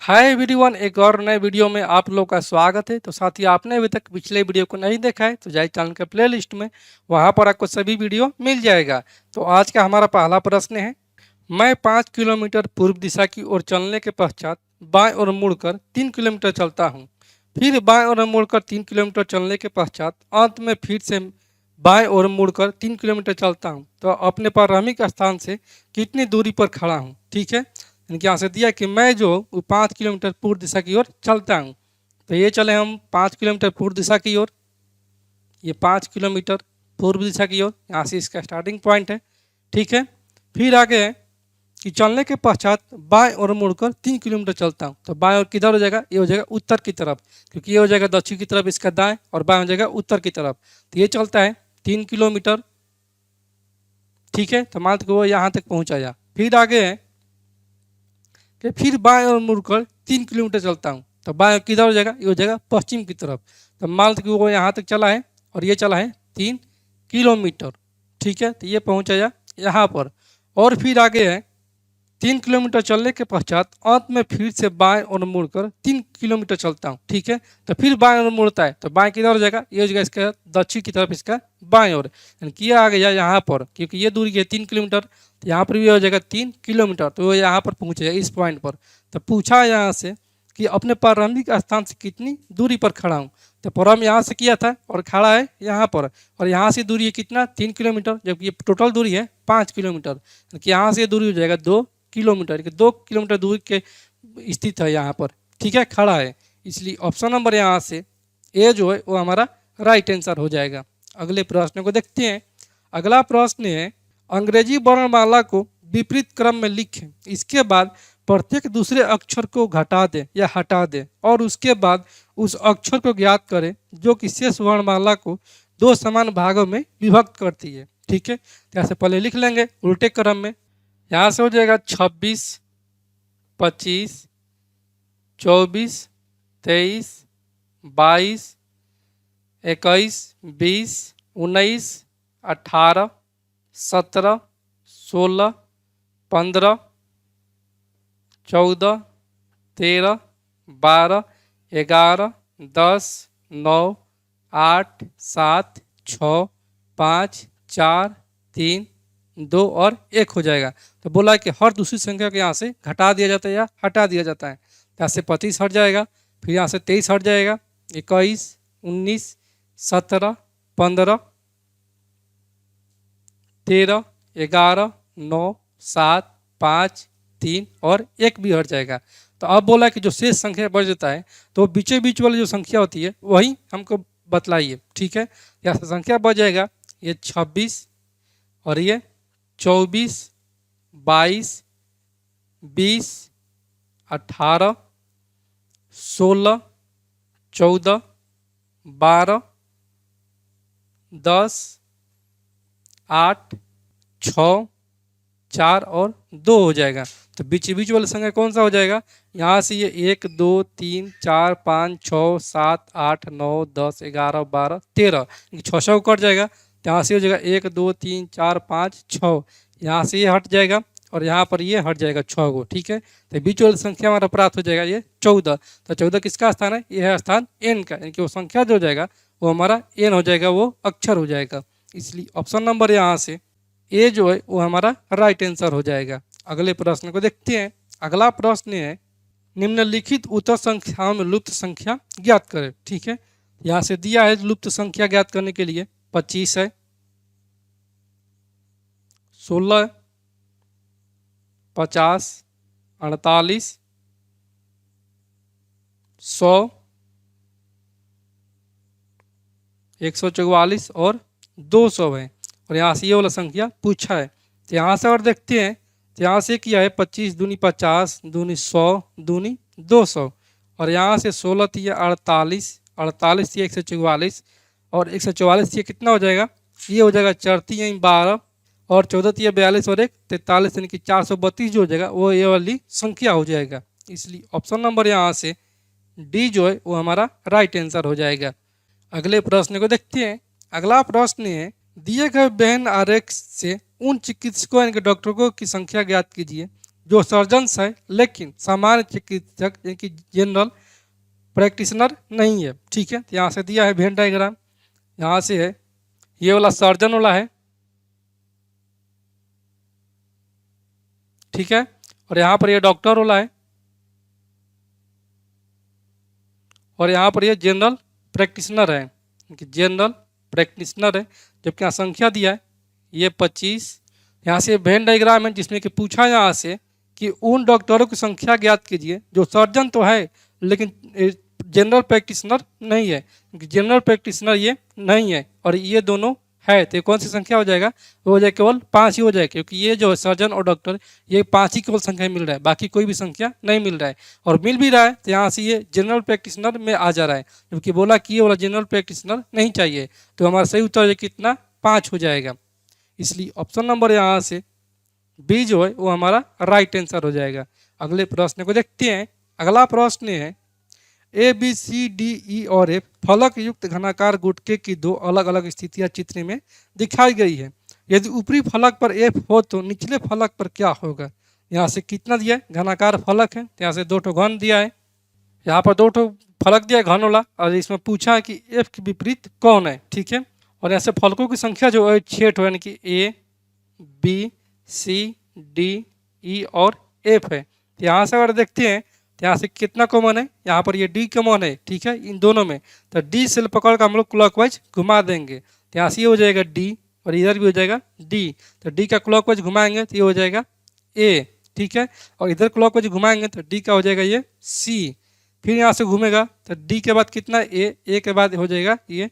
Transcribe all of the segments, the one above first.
Hi everyone, एक और नए वीडियो में आप लोग का स्वागत है। तो साथी, आपने अभी तक पिछले वीडियो को नहीं देखा है तो जाइए चैनल के प्लेलिस्ट में, वहां पर आपको सभी वीडियो मिल जाएगा। तो आज का हमारा पहला प्रश्न है, मैं 5 किलोमीटर पूर्व दिशा की ओर चलने के पश्चात बाएं ओर मुड़कर 3 किलोमीटर चलता हूँ। फिर बाएं ओर मुड़कर 3 किलोमीटर चलने के पश्चात अंत में फिर से बाएं ओर मुड़कर 3 किलोमीटर चलता हूँ। तो अपने प्रारंभिक स्थान से कितनी दूरी पर खड़ा हूँ। ठीक है, इनके यहाँ से दिया कि मैं जो 5 किलोमीटर पूर्व दिशा की ओर चलता हूँ। तो ये चले हम 5 किलोमीटर पूर्व दिशा की ओर, ये 5 किलोमीटर पूर्व दिशा की ओर, यहाँ से इसका स्टार्टिंग पॉइंट है। ठीक है, फिर आगे है कि चलने के पश्चात बाएं ओर मुड़कर 3 किलोमीटर चलता हूँ। तो बाएं ओर किधर हो जाएगा, ये हो जाएगा उत्तर की तरफ, क्योंकि ये हो जाएगा दक्षिण की तरफ इसका दाएं, और बाएं हो जाएगा उत्तर की तरफ। तो ये चलता है 3 किलोमीटर। ठीक है, तो मान लो वो यहाँ तक पहुँचाया। फिर आगे है कि फिर बाएं ओर मुड़कर 3 किलोमीटर चलता हूँ। तो बाएं किधर हो जाएगा, ये हो जाएगा पश्चिम की तरफ। तो मान लो कि वो यहाँ तक चला है और ये चला है 3 किलोमीटर। ठीक है, तो ये पहुँचाया यहाँ पर। और फिर आगे है 3 किलोमीटर चलने के पश्चात अंत में फिर से बाएं ओर मुड़कर 3 किलोमीटर चलता हूँ। ठीक है, तो फिर बाएं ओर मुड़ता है। तो बाएं किधर हो जाएगा, ये हो जाएगा इसका दक्षिण की तरफ इसका बाएं ओर, यानी कि आ गया यहाँ पर, क्योंकि ये दूरी है 3 किलोमीटर। तो यहाँ पर भी हो जाएगा 3 किलोमीटर। तो वो यहाँ पर पहुँचेगा इस पॉइंट पर। तो पूछा यहाँ से कि अपने प्रारंभिक स्थान से कितनी दूरी पर खड़ा हूँ। तो प्रारंभ यहाँ से किया था और खड़ा है यहाँ पर, और यहाँ से दूरी है कितना, 3 किलोमीटर, जबकि ये टोटल दूरी है 5 किलोमीटर। कि यहाँ से दूरी हो जाएगा 2 किलोमीटर, 2 किलोमीटर दूरी के स्थित है यहाँ पर। ठीक है, खड़ा है, इसलिए ऑप्शन नंबर यहाँ से ए जो है वो हमारा राइट आंसर हो जाएगा। अगले प्रश्न को देखते हैं। अगला प्रश्न है, अंग्रेजी वर्णमाला को विपरीत क्रम में लिखें। इसके बाद प्रत्येक दूसरे अक्षर को घटा दें या हटा दें, और उसके बाद उस अक्षर को ज्ञात करें जो कि शेष वर्णमाला को दो समान भागों में विभक्त करती है। ठीक है, तो यहाँ से पहले लिख लेंगे उल्टे क्रम में। यहाँ से हो जाएगा 26, 25, 24, 23, 22, 21, 20, 19, 18, 17, 16, 15, 14, 13, 12, 11, 10, 9, 8, 7, 6, 5, 4, 3, 2 और 1 हो जाएगा। तो बोला कि हर दूसरी संख्या को यहाँ से घटा दिया जाता है या हटा दिया जाता है। यहाँ से 25 हट जाएगा, फिर यहाँ से 23 हट जाएगा, 21, 19, 17, 15, 13, 11, 9, 7, 5, 3 और 1 भी हट जाएगा। तो अब बोला कि जो शेष संख्या बच जाता है तो बीचे बीच वाली जो संख्या होती है वही हमको बतलाइए। ठीक है, यहाँ से संख्या बच जाएगा ये 26 और ये 24, 22, 20, 18, 16, 14, 12, 10, 8, 6, 4 और 2 हो जाएगा। तो बीच बीच वाला संख्या कौन सा हो जाएगा, यहाँ से ये 1, 2, 3, 4, 5, 6, 7, 8, 9, 10, 11, 12, 13, 6 कट जाएगा। तो यहाँ से हो जाएगा 1, 2, 3, 4, 5, 6, यहाँ से ये हट जाएगा और यहाँ पर ये हट जाएगा 6 गो। ठीक है, तो बीच वाली संख्या हमारा प्राप्त हो जाएगा ये 14। तो 14 किसका स्थान है, ये है स्थान एन का, यानी कि वो संख्या जो हो जाएगा वो हमारा एन हो जाएगा, वो अक्षर हो जाएगा। इसलिए ऑप्शन नंबर यहाँ से ए जो है वो हमारा राइट आंसर हो जाएगा। अगले प्रश्न को देखते हैं। अगला प्रश्न है, निम्नलिखित उत्तर संख्याओं में लुप्त संख्या ज्ञात करें। ठीक है, यहाँ से दिया है लुप्त संख्या ज्ञात करने के लिए 25 है, 16, 50, 48, 100, 144 और 200 है। और यहाँ से ये वाला संख्या पूछा है। तो यहाँ से और देखते हैं। तो यहाँ से किया है 25 दूनी 50, दूनी 100, दूनी 200, और यहाँ से 16 थी 48, 48 थी 144, और 144 थी कितना हो जाएगा, ये हो जाएगा 4 थी 12, और 14 थी 42 और 1 43, यानी कि 432 जो हो जाएगा वो ये वाली संख्या हो जाएगा। इसलिए ऑप्शन नंबर यहाँ से डी जो है वो हमारा राइट आंसर हो जाएगा। अगले प्रश्न को देखते हैं। अगला प्रश्न है, दिए गए वेन आरेख से उन चिकित्सकों यानी कि डॉक्टरों की संख्या ज्ञात कीजिए जो सर्जन्स है लेकिन सामान्य चिकित्सक यानी कि जनरल प्रैक्टिशनर नहीं है। ठीक है, तो यहाँ से दिया है वेन डायग्राम, यहाँ से है ये वाला सर्जन वाला है, ठीक है, और यहाँ पर ये डॉक्टर वाला है, और यहाँ पर ये जनरल प्रैक्टिशनर है, जनरल प्रैक्टिशनर है। जबकि यहाँ संख्या दिया है ये 25। यहाँ से वेन डायग्राम है जिसमें कि पूछा यहाँ से कि उन डॉक्टरों की संख्या ज्ञात कीजिए जो सर्जन तो है लेकिन जनरल प्रैक्टिशनर नहीं है, क्योंकि जनरल प्रैक्टिशनर ये नहीं है और ये दोनों है, तो कौन सी संख्या हो जाएगा, वो हो जाएगा केवल 5 ही हो जाएगा, क्योंकि ये जो है सर्जन और डॉक्टर ये 5 ही केवल संख्या मिल रहा है, बाकी कोई भी संख्या नहीं मिल रहा है। और मिल भी रहा है तो यहाँ से ये जनरल प्रैक्टिशनर में आ जा रहा है, जबकि बोला कि ये वाला जनरल प्रैक्टिशनर नहीं चाहिए, तो हमारा सही उत्तर कितना 5 हो जाएगा। इसलिए ऑप्शन नंबर यहाँ से बी जो है वो हमारा राइट आंसर हो जाएगा। अगले प्रश्न को देखते हैं। अगला प्रश्न है A B C D E और एफ फलक युक्त घनाकार गुटके की दो अलग अलग स्थितियां चित्र में दिखाई गई है। यदि ऊपरी फलक पर एफ हो तो निचले फलक पर क्या होगा। यहाँ से कितना दिया है, घनाकार फलक है, तो यहाँ से 2 ठो घन दिया है, यहाँ पर 2 ठो फलक दिया है घन वाला, और इसमें पूछा है कि एफ के विपरीत कौन है। ठीक है, और यहाँ से फलकों की संख्या जो है 6 ठो, यानी कि A B C D E और एफ है। तो यहाँ से अगर देखते हैं तो यहाँ से कितना कॉमन है, यहाँ पर ये डी कॉमन है। ठीक है, इन दोनों में तो डी से पकड़ कर हम लोग क्लॉकवाइज घुमा देंगे, तो यहाँ से ये हो जाएगा डी और इधर भी हो जाएगा डी, तो डी का क्लॉकवाइज घुमाएंगे तो ये हो जाएगा ए। ठीक है, और इधर क्लॉकवाइज घुमाएंगे तो डी का हो जाएगा ये सी, फिर यहाँ से घूमेगा तो डी के बाद कितना ए के बाद हो जाएगा ये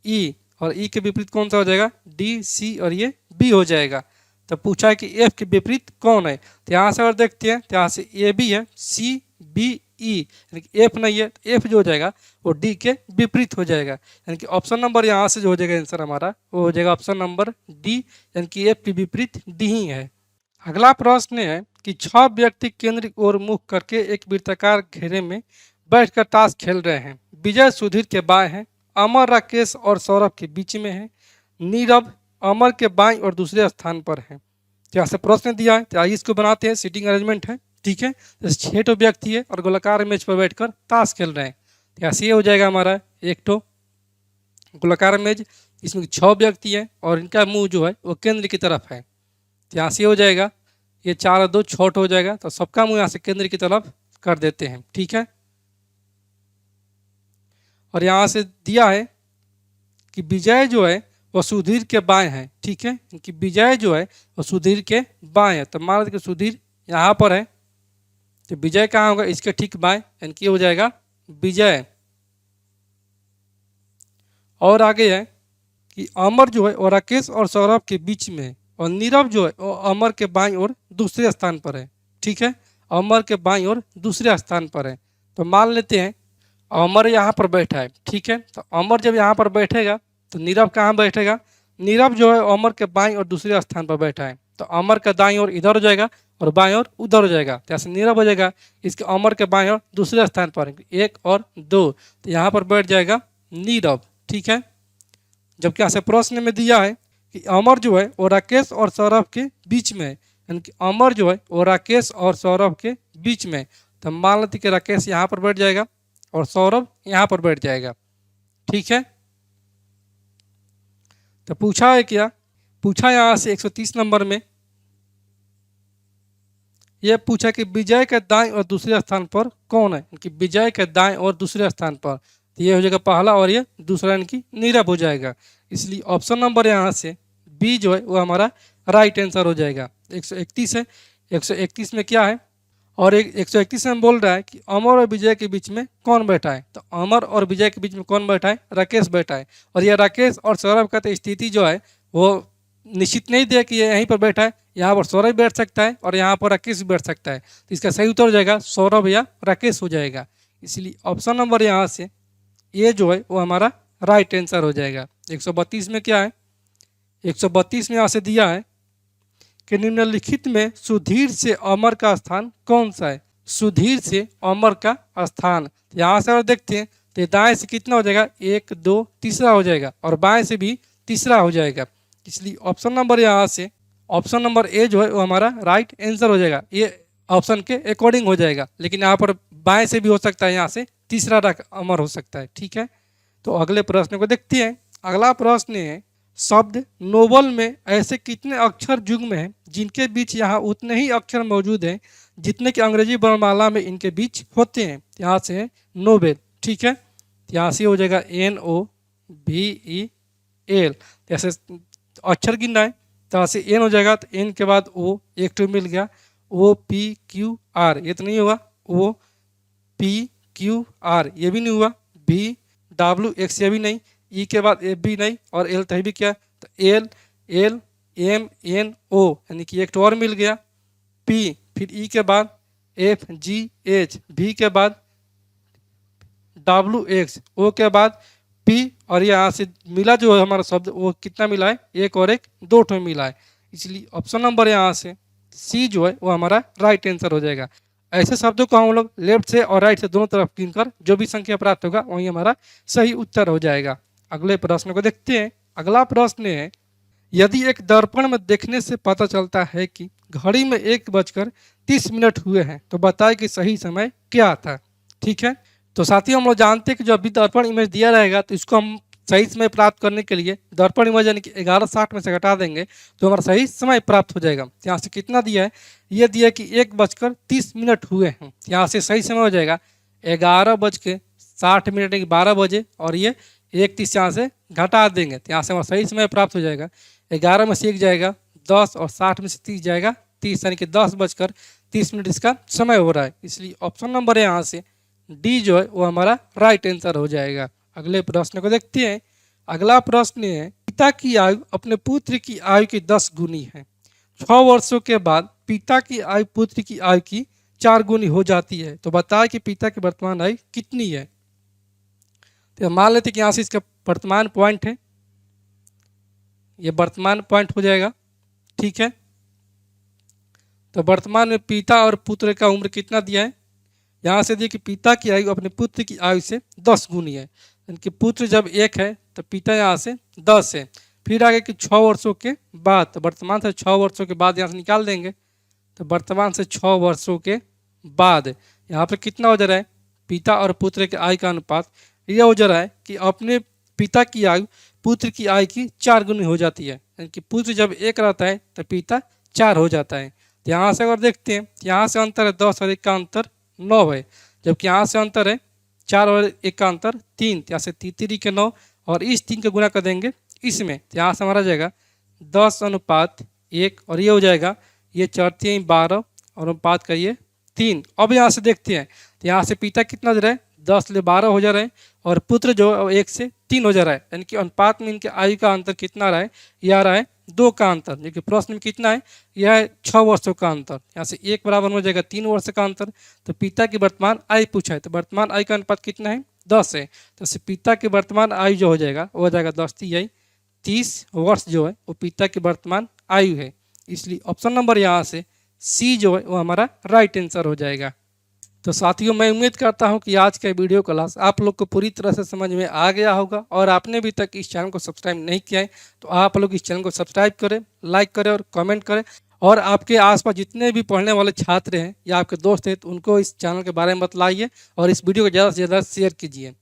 ई, और ई के विपरीत कौन सा हो जाएगा, डी सी और ये बी हो जाएगा। तो पूछा है कि एफ के विपरीत कौन है, तो यहाँ से अगर देखते हैं तो यहाँ से ए बी है, सी बी ई, यानी कि एफ नहीं है, तो एफ जो हो जाएगा वो डी के विपरीत हो जाएगा, यानी कि ऑप्शन नंबर यहाँ से जो हो जाएगा आंसर हमारा वो हो जाएगा ऑप्शन नंबर डी, यानी कि एफ के विपरीत डी ही है। अगला प्रश्न है कि 6 व्यक्ति केंद्र की ओर मुख करके एक वृत्ताकार घेरे में बैठकर ताश खेल रहे हैं। विजय सुधीर के बाएं है, अमर राकेश और सौरभ के बीच में है, नीरव अमर के बाईं और दूसरे स्थान पर है। तो यहाँ से प्रश्न दिया है, तो आइए इसको बनाते हैं। सीटिंग अरेंजमेंट है, ठीक है, तो 6 ठो व्यक्ति है और गोलाकार मेज पर बैठकर ताश खेल रहे हैं। तो यहाँ से ये हो जाएगा हमारा एक ठो गोलाकार मेज, इसमें 6 व्यक्ति है और इनका मुंह जो है वो केंद्र की तरफ है। तो यहाँ से हो जाएगा ये 4 और 2 6 हो जाएगा, तो सबका मुंह यहाँ से केंद्र की तरफ कर देते हैं। ठीक है, और यहाँ से दिया है कि विजय जो है वो सुधीर के बाएं है। ठीक है, कि विजय जो है वो सुधीर के बाएं है, तो मान लीजिए कि सुधीर यहाँ पर है तो विजय कहाँ होगा, इसके ठीक बाएं, यानी कि हो जाएगा विजय। और आगे है कि अमर जो है वो राकेश और सौरभ के बीच में है, और नीरव जो है वो अमर के बाईं और दूसरे स्थान पर है। ठीक है, अमर के बाईं और दूसरे स्थान पर है। तो मान लेते हैं अमर यहाँ पर बैठा है। ठीक है, तो अमर जब यहाँ पर बैठेगा तो नीरव कहाँ बैठेगा, नीरव जो है अमर के बाईं और दूसरे स्थान पर बैठा है, तो अमर का दाईं ओर इधर हो जाएगा और बाईं ओर उधर हो जाएगा, तो ऐसे नीरव हो जाएगा इसके अमर के बाईं ओर दूसरे स्थान पर 1 और 2, तो यहाँ पर बैठ जाएगा नीरव। ठीक है, जबकि यहाँ से प्रश्न में दिया है कि अमर जो है वो राकेश और सौरभ के बीच में है, यानी कि अमर जो है वो राकेश और सौरभ के बीच में, तो मान लेते कि राकेश यहाँ पर बैठ जाएगा और सौरभ यहाँ पर बैठ जाएगा। ठीक है, तो पूछा है क्या, पूछा यहाँ से 130 नंबर में यह पूछा कि विजय के दाएं और दूसरे स्थान पर कौन है, कि विजय के दाएं और दूसरे स्थान पर, तो ये हो जाएगा पहला और ये दूसरा, यानी कि नीरव हो जाएगा। इसलिए ऑप्शन नंबर यहाँ से बी जो है वो हमारा राइट आंसर हो जाएगा। 131 है, 131 में क्या है, और 131 में बोल रहा है कि अमर और विजय के बीच में कौन बैठा है, तो अमर और विजय के बीच में कौन बैठा है, राकेश बैठा है, और यह राकेश और सौरभ का तो स्थिति जो है वो निश्चित नहीं दिया कि ये यहीं पर बैठा है, यहाँ पर सौरभ बैठ सकता है और यहाँ पर राकेश भी बैठ सकता है, तो इसका सही उत्तर हो जाएगा सौरभ या राकेश हो जाएगा। इसलिए ऑप्शन नंबर यहाँ से ये जो है वो हमारा राइट आंसर हो जाएगा। 132 में क्या है, 132 में यहाँ से दिया है कि निम्नलिखित में सुधीर से अमर का स्थान कौन सा है, सुधीर से अमर का स्थान, यहाँ से अगर देखते हैं तो दाएं से कितना हो जाएगा, 1 2 तीसरा हो जाएगा और बाएं से भी तीसरा हो जाएगा। इसलिए ऑप्शन नंबर यहाँ से ऑप्शन नंबर ए जो है वो हमारा राइट आंसर हो जाएगा। ये ऑप्शन के अकॉर्डिंग हो जाएगा, लेकिन यहाँ पर बाएं से भी हो सकता है, यहाँ से तीसरा अमर हो सकता है। ठीक है, तो अगले प्रश्न को देखते हैं। अगला प्रश्न है, शब्द नोबल में ऐसे कितने अक्षर युग्म हैं जिनके बीच यहाँ उतने ही अक्षर मौजूद हैं जितने कि अंग्रेजी वर्णमाला में इनके बीच होते हैं। यहाँ से है नोबेल। ठीक है, यहाँ से हो जाएगा NOVEL। जैसे अक्षर गिनना है तो यहाँ से N हो जाएगा, तो N के बाद O एक तो मिल गया, OPQR ये तो नहीं होगा, OPQR ये भी नहीं हुआ, VWX ये भी नहीं, E के बाद F भी नहीं, और L तो भी क्या, तो LLMNO यानी कि एक तो और मिल गया, P फिर E के बाद FGH, V के बाद WX, O के बाद P, और यहाँ से मिला जो है हमारा शब्द वो कितना मिला है, एक और एक दो ठो मिला है। इसलिए ऑप्शन नंबर यहाँ से C जो है वो हमारा राइट आंसर हो जाएगा। ऐसे शब्दों को हम लोग लेफ्ट से और राइट से दोनों तरफ गिनकर जो भी संख्या प्राप्त होगा वही हमारा सही उत्तर हो जाएगा। अगले प्रश्न को देखते हैं। अगला प्रश्न है, यदि एक दर्पण में देखने से पता चलता है कि घड़ी में 1:30 हुए हैं तो बताए कि सही समय क्या था। ठीक है, तो साथ ही हम लोग जानते हैं कि जब भी दर्पण इमेज दिया रहेगा तो इसको हम सही समय प्राप्त करने के लिए दर्पण इमेज यानी कि 11:60 में से घटा देंगे तो हमारा सही समय प्राप्त हो जाएगा। यहाँ से कितना दिया है, ये दिया है कि 1:30 हुए हैं, यहाँ से सही समय हो जाएगा 11:60 यानी कि 12 बजे, और ये 1:30 यहाँ से घटा देंगे तो यहाँ से हमारा सही समय प्राप्त हो जाएगा। 11 में से 1 जाएगा 10 और 60 में से 30 जाएगा 30, यानी कि 10:30 इसका समय हो रहा है। इसलिए ऑप्शन नंबर है यहाँ से डी जो है वो हमारा राइट आंसर हो जाएगा। अगले प्रश्न को देखते हैं। अगला प्रश्न है, पिता की आयु अपने पुत्र की आयु की 10 गुनी है। 6 वर्षों के बाद पिता की आयु पुत्र की आयु की 4 गुनी हो जाती है, तो बताए कि पिता की वर्तमान आयु कितनी है। तो मान लेते कि यहाँ से इसका वर्तमान पॉइंट है, ये वर्तमान पॉइंट हो जाएगा। ठीक है, तो वर्तमान में पिता और पुत्र का उम्र कितना दिया है, यहाँ से दिया कि पिता की आयु अपने पुत्र की आयु से 10 गुनी है, यानी कि पुत्र जब 1 है तो पिता यहाँ से 10 है। फिर आगे कि 6 वर्षों के बाद, तो वर्तमान से 6 वर्षों के बाद यहाँ से निकाल देंगे, तो वर्तमान से 6 वर्षों के बाद यहाँ पर कितना हो जा रहा है, पिता और पुत्र के आयु का अनुपात यह हो जा रहा है कि अपने पिता की आयु पुत्र की आयु की 4 गुनी हो जाती है, यानी कि पुत्र जब 1 रहता है तो पिता 4 हो जाता है। तो यहाँ से अगर देखते हैं, यहाँ से अंतर है 10 और 1 का अंतर 9 है, जबकि यहाँ से अंतर है 4 और 1 का अंतर 3, यहाँ से 3 के 9, और इस 3 का गुना कर देंगे इसमें, तो यहाँ से हमारा जाएगा 10:1, और ये हो जाएगा, ये 4 3 12 और अनुपात का ये 3। अब यहाँ से देखते हैं, तो यहाँ से पिता कितना दे रहा है, 10 ले 12 हो जा रहा है, और पुत्र जो 1 से 3 हो जा रहा है, यानी कि अनुपात में इनके आयु का अंतर कितना रहा है, यह आ रहा है 2 का अंतर, जो प्रश्न में कितना है, यह है 6 वर्षों का अंतर। यहाँ से 1 बराबर हो जाएगा 3 वर्ष का अंतर। तो पिता की वर्तमान आयु पूछा है, तो वर्तमान आयु का अनुपात कितना है, 10 है, तो पिता की वर्तमान आयु जो हो जाएगा वो हो जाएगा 10 3 30 वर्ष जो है वो पिता की वर्तमान आयु है। इसलिए ऑप्शन नंबर यहाँ से सी जो है वो हमारा राइट आंसर हो जाएगा। तो साथियों, मैं उम्मीद करता हूं कि आज का वीडियो क्लास आप लोग को पूरी तरह से समझ में आ गया होगा, और आपने अभी तक इस चैनल को सब्सक्राइब नहीं किया है तो आप लोग इस चैनल को सब्सक्राइब करें, लाइक करें और कमेंट करें, और आपके आसपास जितने भी पढ़ने वाले छात्र हैं या आपके दोस्त हैं तो उनको इस चैनल के बारे में बतलाइए और इस वीडियो को ज़्यादा से ज़्यादा शेयर कीजिए।